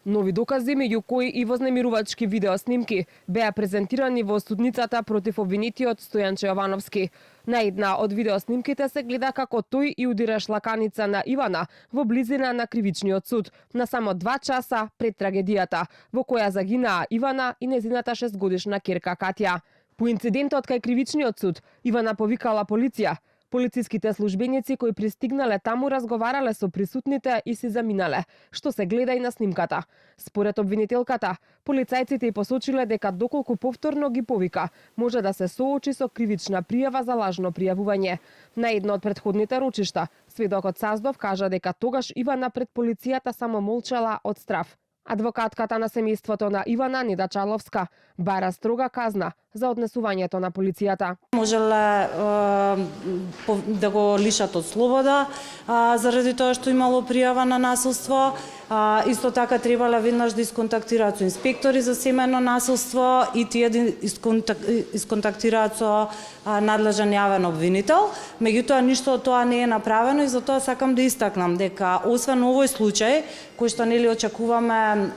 Нови докази, меѓу кои и вознемирувачки видеоснимки, беа презентирани во судницата против обвинетиот Стојанче Јовановски. На една од видеоснимките се гледа како тој и удира шлаканица на Ивана во близина на кривичниот суд, на само 2 часа пред трагедијата, во која загинаа Ивана и незината 6-годишна ќерка Катја. По инцидентот кај кривичниот суд, Ивана повикала полиција. Полициските службеници кои пристигнале таму разговарале со присутните и си заминале, што се гледа и на снимката. Според обвинителката, полицајците и посочиле дека доколку повторно ги повика, може да се соочи со кривична пријава за лажно пријавување. На едно од претходните рочишта, сведокот Саздов кажа дека тогаш Ивана пред полицијата само молчала од страв. Адвокатката на семејството на Ивана, Неда Чаловска, бара строга казна за однесувањето на полицијата. Можеле да го лишат од слобода заради тоа што имало пријава на насилство. Исто така требале веднаш да исконтактираат со инспектори за семејно насилство и тие да исконтактираат со надлежен јавен обвинител. Меѓутоа ништо од тоа не е направено и затоа сакам да истакнам дека освен овој случај кој што нели очекуваме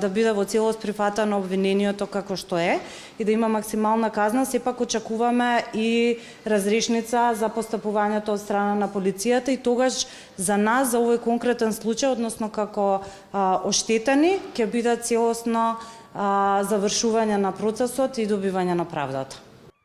да биде во целост прифатено обвинението како што е и да има максимална казна, сепак очекуваме и разрешница за постапувањето од страна на полицијата и тогаш за нас, за овој конкретен случај, односно како оштетени, ќе биде целосно завршување на процесот и добивање на правдата.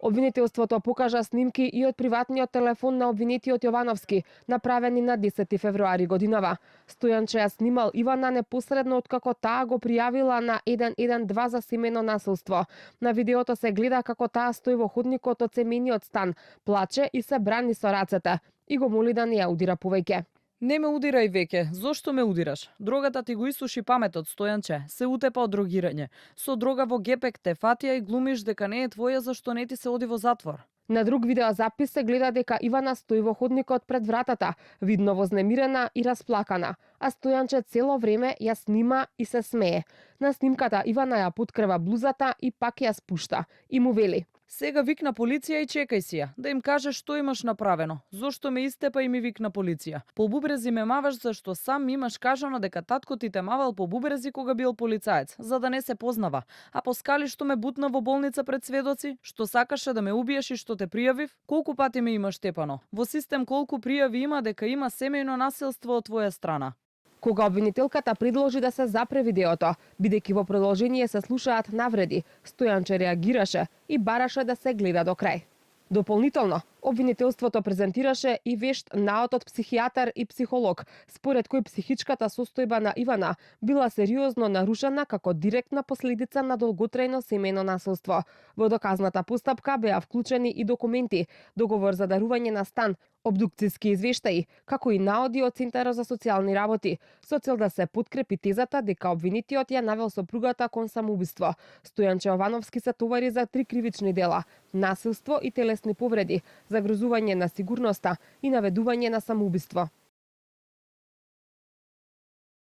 Обвинителството покажа снимки и од приватниот телефон на обвинетиот Јовановски, направени на 10 февруари годинава. Стојанче ја снимал Ивана непосредно откако таа го пријавила на 112 за семејно насилство. На видеото се гледа како таа стои во ходникот од семејниот стан, плаче и се брани со рацете и го моли да не ја удира повеќе. Не ме удирај веќе, зошто ме удираш? Дрогата ти го исуши паметот, Стојанче, се утепа од дрогирање. Со дрога во гепек те фатија и глумиш дека не е твоја зашто не ти се оди во затвор. На друг видеозапис се гледа дека Ивана стои во ходникот пред вратата, видно вознемирена и расплакана, а Стојанче цело време ја снима и се смее. На снимката Ивана ја подкрива блузата и пак ја спушта и му вели: Сега викна полиција и чекај си ја, да им кажеш што имаш направено. Зошто ме истепа и ми викна полиција? По бубрези ме маваш зашто сам имаш кажано дека татко ти те мавал по бубрези кога бил полицаец, за да не се познава. А по скали што ме бутна во болница пред сведоци, што сакаше да ме убиеш и што те пријавив, колку пати ме имаш тепано? Во систем колку пријави има дека има семејно насилство од твоја страна? Кога обвинителката предложи да се запре видеото, бидејќи во продолжение се слушаат навреди, Стојанче реагираше и бараше да се гледа до крај. Дополнително, обвинителството презентираше и вешт наод од психијатар и психолог, според кој психичката состојба на Ивана била сериозно нарушена како директна последица на долготрајно семејно насилство. Во доказната постапка беа вклучени и документи, договор за дарување на стан, обдукциски извештаи, како и наоди од Центарот за социјални работи, со цел да се подкрепи тезата дека обвинетиот ја навел сопругата кон самоубиство. Стојанче Јовановски се товари за 3 кривични дела: насилство и телесни повреди, загрозување на сигурноста и наведување на самоубиство.